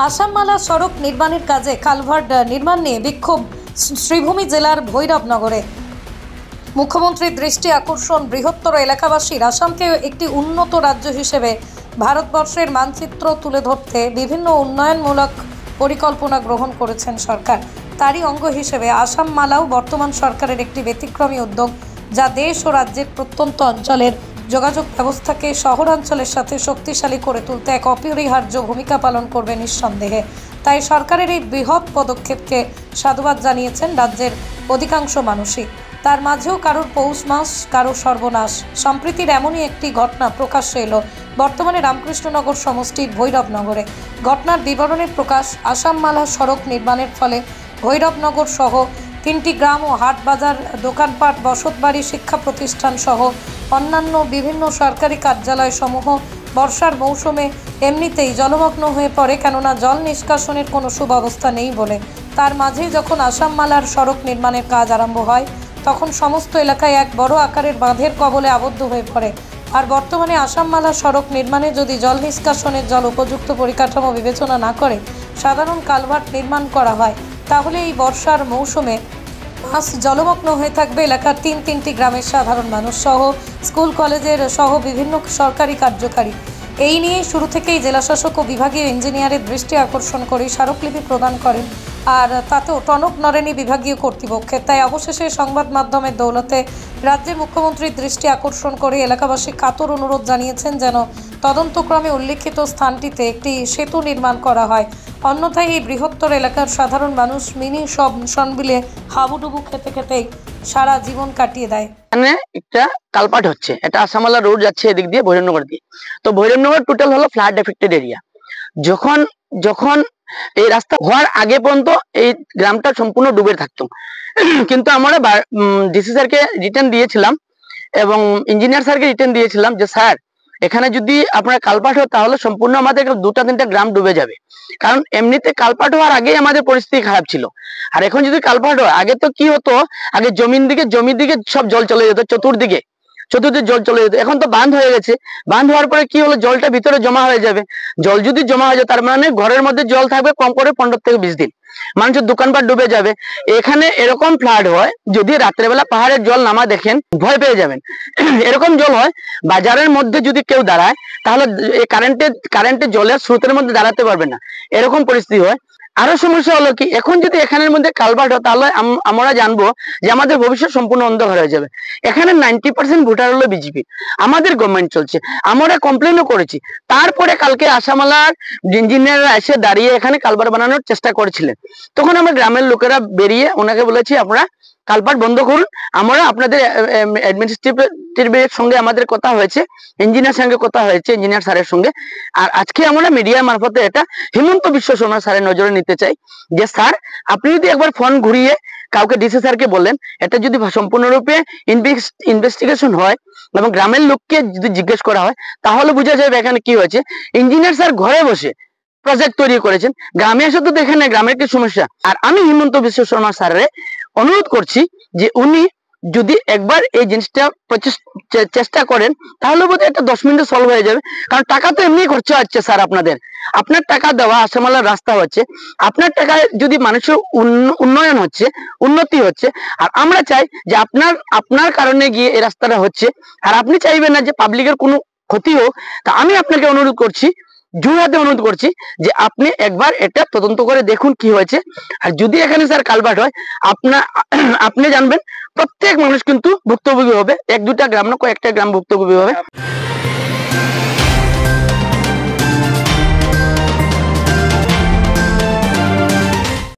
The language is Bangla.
আসামমালা সড়ক নির্মাণের কাজে কালভার্ট নির্মাণ নিয়ে বিক্ষোভ শ্রীভূমি জেলার ভৈরবনগরে। মুখ্যমন্ত্রীর দৃষ্টি আকর্ষণ, বৃহত্তর এলাকাবাসীর আসামকে একটি উন্নত রাজ্য হিসেবে ভারতবর্ষের মানচিত্র তুলে ধরতে বিভিন্ন উন্নয়নমূলক পরিকল্পনা গ্রহণ করেছেন সরকার। তারই অঙ্গ হিসেবে আসামমালাও বর্তমান সরকারের একটি ব্যতিক্রমী উদ্যোগ, যা দেশ ও রাজ্যের প্রত্যন্ত অঞ্চলের যোগাযোগ ব্যবস্থাকে শহরাঞ্চলের সাথে শক্তিশালী করে তুলতে এক অপরিহার্য ভূমিকা পালন করবে নিঃসন্দেহে। তাই সরকারের এই বৃহৎ পদক্ষেপকে সাধুবাদ জানিয়েছেন রাজ্যের অধিকাংশ মানুষই। তার মাঝেও কারোর পৌষ মাস, কারোর সর্বনাশ। সম্প্রীতির এমনই একটি ঘটনা প্রকাশ্যে এলো বর্তমানে রামকৃষ্ণনগর সমষ্টির ভৈরবনগরে। ঘটনার বিবরণের প্রকাশ, আসামমালা সড়ক নির্মাণের ফলে ভৈরবনগর সহ 3টি গ্রাম ও হাট বাজার, দোকানপাট, বসতবাড়ি, শিক্ষা প্রতিষ্ঠান সহ অন্যান্য বিভিন্ন সরকারি কার্যালয় সমূহ বর্ষার মৌসুমে এমনিতেই জলমগ্ন হয়ে পড়ে, কেননা জল নিষ্কাশনের কোনো সুব্যবস্থা নেই বলে। তার মাঝেই যখন আসামমালার সড়ক নির্মাণের কাজ আরম্ভ হয়, তখন সমস্ত এলাকায় এক বড় আকারের বাঁধের কবলে আবদ্ধ হয়ে পড়ে। আর বর্তমানে আসামমালা সড়ক নির্মাণে যদি জল নিষ্কাশনের জল উপযুক্ত পরিকাঠামো বিবেচনা না করে সাধারণ কালভার্ট নির্মাণ করা হয়, তাহলে এই বর্ষার মৌসুমে মাস জলমগ্ন হয়ে থাকবে এলাকার 3টি গ্রামের সাধারণ মানুষ সহ স্কুল কলেজের সহ বিভিন্ন সরকারি কার্যকারী। এই নিয়ে শুরু থেকেই জেলাশাসক ও বিভাগীয় ইঞ্জিনিয়ারের দৃষ্টি আকর্ষণ করে স্মারকলিপি প্রদান করেন, আর তাতেও টনক নড়েনি বিভাগীয় কর্তৃপক্ষের। তাই অবশেষে সংবাদ মাধ্যমের দৌলতে রাজ্যের মুখ্যমন্ত্রীর দৃষ্টি আকর্ষণ করে এলাকাবাসী কাতর অনুরোধ জানিয়েছেন যেন তদন্তক্রমে উল্লেখিত স্থানটিতে একটি সেতু নির্মাণ করা হয়। অন্যথায় এই বৃহত্তর এলাকার সাধারণ মানুষ মিনি সনবিলে হাবুডুবু খেতে খেতেই সারা জীবন কাটিয়ে দেয়। এখানে একটা কালপাট হচ্ছে, এটা আসামমালা রোড যাচ্ছে এদিক দিয়ে ভৈরবনগর দিয়ে। তো ভৈরবনগর টোটাল হলো ফ্লাড এফেক্টেড এরিয়া। যখন এই রাস্তা হওয়ার আগে পর্যন্ত এই গ্রামটা সম্পূর্ণ ডুবে থাকতো, কিন্তু আমরা ডিসি স্যারকে রিটার্ন দিয়েছিলাম এবং ইঞ্জিনিয়ার স্যারকে রিটার্ন দিয়েছিলাম যে স্যার, এখানে যদি আপনার কালপাট হয় তাহলে সম্পূর্ণ আমাদের 2-3টা গ্রাম ডুবে যাবে। কারণ এমনিতে কালপাট হওয়ার আগে আমাদের পরিস্থিতি খারাপ ছিল, আর এখন যদি কালপাট হয়, আগে তো কি হতো, আগে জমির দিকে সব জল চলে যেত, চতুর্দিকে জল চলে যেত। এখন তো বাঁধ হয়ে গেছে, বাঁধ হওয়ার পরে কি হলো, জলটা ভিতরে জমা হয়ে যাবে। জল যদি জমা হয়ে যায় তার মানে ঘরের মধ্যে জল থাকবে কম করে 15 থেকে 20 দিন, মানুষের দোকানপাট ডুবে যাবে। এখানে এরকম ফ্লাড হয়, যদি রাত্রেবেলা পাহাড়ের জল নামা দেখেন ভয় পেয়ে যাবেন। এরকম জল হয়, বাজারের মধ্যে যদি কেউ দাঁড়ায় তাহলে কারেন্টের জলের স্রোতের মধ্যে দাঁড়াতে পারবে না, এরকম পরিস্থিতি হয়। আরো সমস্যা হলো কি, এখন যদি এখানের মধ্যে কালভার্ট হয় তাহলে আমরা জানবো যে আমাদের ভবিষ্যৎ সম্পূর্ণ অন্ধকার হয়ে যাবে। এখানে 90% ভোটার হলো বিজেপি, আমাদের গভর্নমেন্ট চলছে, আমরা কমপ্লেনও করেছি। তারপরে কালকে আসামমালার ইঞ্জিনিয়াররা এসে দাঁড়িয়ে এখানে কালভার্ট বানানোর চেষ্টা করেছিলেন। তখন আমরা গ্রামের লোকেরা বেরিয়ে ওনাকে বলেছি আপনারা কালভার্ট বন্ধ করুন, আমরা আপনাদের অ্যাডমিনিস্ট্রেটিভের সঙ্গে আমাদের কথা হয়েছে, ইঞ্জিনিয়ার সঙ্গে কথা হয়েছে, ইঞ্জিনিয়ার স্যারের সঙ্গে। আর আজকে আমরা মিডিয়ার মারফতে এটা হিমন্ত বিশ্ব শর্মা স্যারের নজরে নিতে চাই যে স্যার, আপনি যদি একবার ফোন ঘুরিয়ে কাউকে ডিসি স্যারকে বললেন, এটা যদি সম্পূর্ণরূপে ইনভেস্টিগেশন হয় এবং গ্রামের লোককে যদি জিজ্ঞেস করা হয় তাহলে বোঝা যাবে এখানে কি হয়েছে। ইঞ্জিনিয়ার স্যার ঘরে বসে প্রজেক্ট তৈরি করেছেন, গ্রামে এসে তো দেখেন না গ্রামের কি সমস্যা। আর আমি হিমন্ত বিশ্ব শর্মা স্যারের অনুরোধ করছি যে উনি যদি একবার এই জিনিসটা চেষ্টা করেন তাহলে বোধহয় এটা 10 মিনিটে সলভ হয়ে যাবে। কারণ টাকা তো এমনি খরচা হচ্ছে স্যার, আপনার টাকা দেওয়া, আসামমালার রাস্তা হচ্ছে, আপনার টাকায় যদি মানুষের উন্নয়ন হচ্ছে, উন্নতি হচ্ছে। আর আমরা চাই যে আপনার কারণে গিয়ে এই রাস্তাটা হচ্ছে, আর আপনি চাইবেন না যে পাবলিকের কোনো ক্ষতি হোক। তা আমি আপনাকে অনুরোধ করছি, জোরহাতে অনুরোধ করছি যে আপনি একবার এটা তদন্ত করে দেখুন কি হয়েছে। আর যদি এখানে স্যার কালভার্ট হয়, আপনি জানবেন প্রত্যেক মানুষ কিন্তু ভুক্তভোগী হবে, 1-2টা গ্রাম না, কয়েকটা গ্রাম ভুক্তভোগী হবে।